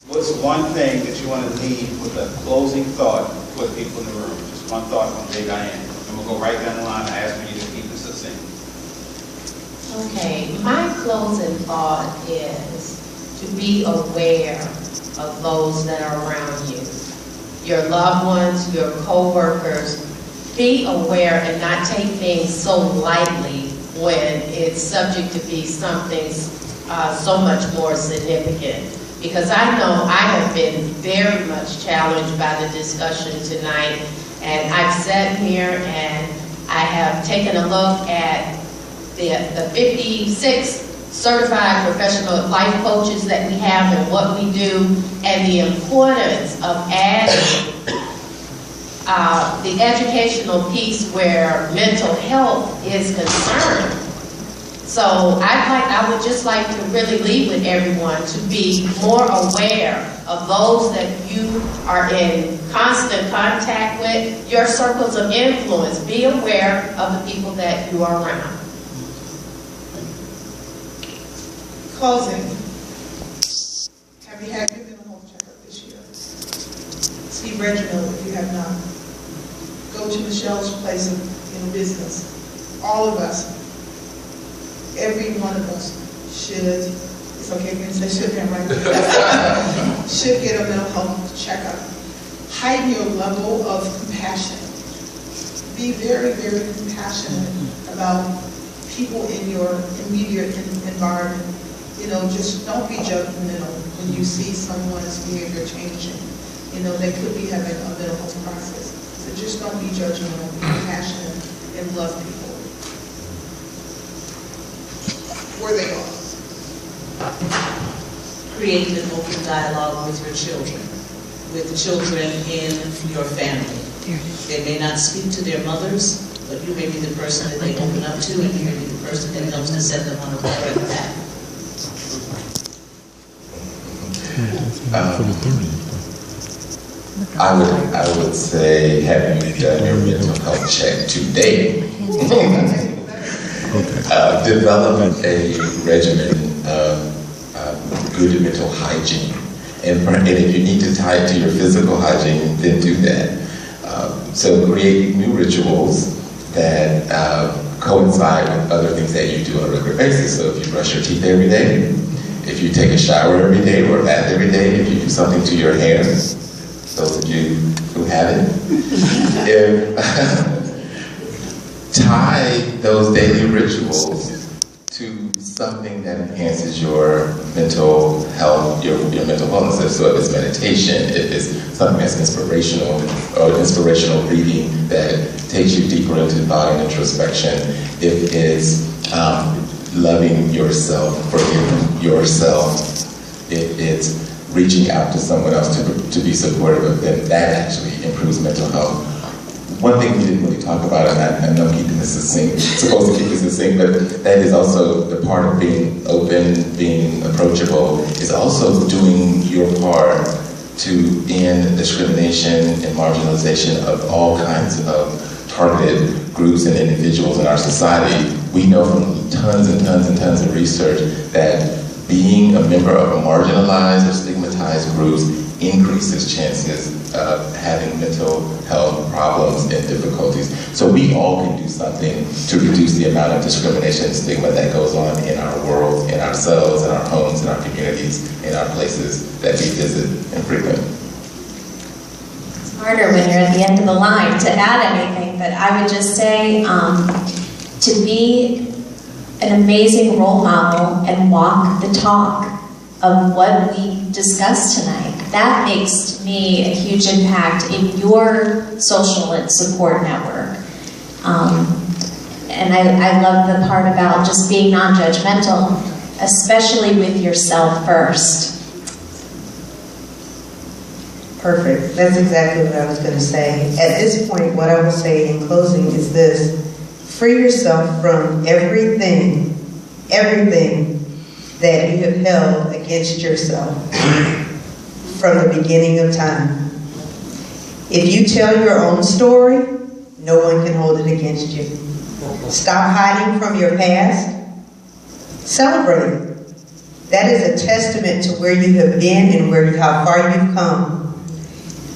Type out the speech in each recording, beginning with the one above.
What's one thing that you want to leave with a closing thought for the people in the room? Just one thought from J. Diane. And we'll go right down the line and ask for you to keep it succinct. Okay, my closing thought is to be aware of those that are around you. Your loved ones, your co-workers. Be aware and not take things so lightly when it's subject to be something so much more significant. Because I know I have been very much challenged by the discussion tonight, and I've sat here and I have taken a look at the 56 certified professional life coaches that we have and what we do, and the importance of adding the educational piece where mental health is concerned. So I would just like to really leave with everyone to be more aware of those that you are in constant contact with, your circles of influence. Be aware of the people that you are around. Closing. Have you had your mental health checkup this year? See Reginald if you have not. Go to Michelle's place in business. All of us, every one of us should, it's okay if you say should, right? Should get a mental health checkup. Heighten your level of compassion. Be very, very compassionate about people in your immediate environment. You know, just don't be judgmental when you see someone's behavior changing. You know, they could be having a mental health crisis. So just don't be judgmental, be compassionate, and love people where they are. Create an open dialogue with your children, with the children in your family. They may not speak to their mothers, but you may be the person that they open up to, and you may be the person that helps to set them on a better path. I would say, have you done your mental health check today? Develop a regimen of good mental hygiene. And if you need to tie it to your physical hygiene, then do that. So create new rituals that coincide with other things that you do on a regular basis. So if you brush your teeth every day, if you take a shower every day or a bath every day, if you do something to your hair, those of you who haven't, tie those daily rituals to something that enhances your mental health, your mental wellness. So if it's meditation, if it's something that's inspirational, or inspirational reading that takes you deeper into thought and introspection, if it's loving yourself, forgiving yourself, if it's reaching out to someone else to be supportive of them, that actually improves mental health. One thing we didn't really talk about, and I know I'm keeping this succinct, supposed to keep this succinct, but that is also the part of being open, being approachable, is also doing your part to end discrimination and marginalization of all kinds of targeted groups and individuals in our society. We know from tons and tons and tons of research that being a member of a marginalized or stigmatized groups increases chances of having mental health problems and difficulties. So we all can do something to reduce the amount of discrimination and stigma that goes on in our world, in ourselves, in our homes, in our communities, in our places that we visit and frequent. It's harder when you're at the end of the line to add anything, but I would just say to be an amazing role model and walk the talk of what we discussed tonight. That makes, to me, a huge impact in your social and support network. And I love the part about just being non-judgmental, especially with yourself first. Perfect. That's exactly what I was going to say. At this point, what I will say in closing is this. Free yourself from everything that you have held against yourself from the beginning of time. If you tell your own story, no one can hold it against you. Stop hiding from your past. Celebrate it. That is a testament to where you have been and how far you've come.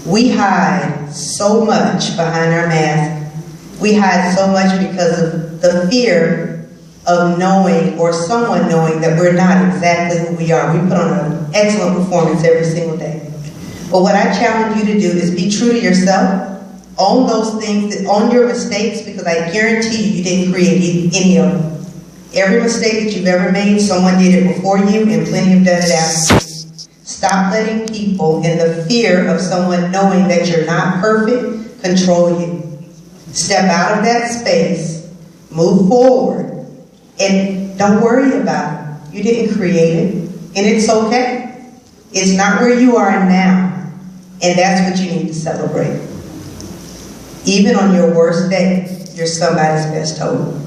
We hide so much behind our mask. We hide so much because of the fear of knowing or someone knowing that we're not exactly who we are. We put on an excellent performance every single day. But what I challenge you to do is be true to yourself. Own those things, own your mistakes, because I guarantee you didn't create any of them. Every mistake that you've ever made, someone did it before you, and plenty have done it after you. Stop letting people in the fear of someone knowing that you're not perfect control you. Step out of that space, move forward, and don't worry about it. You didn't create it, and it's okay. It's not where you are now, and that's what you need to celebrate. Even on your worst day, you're somebody's best hope.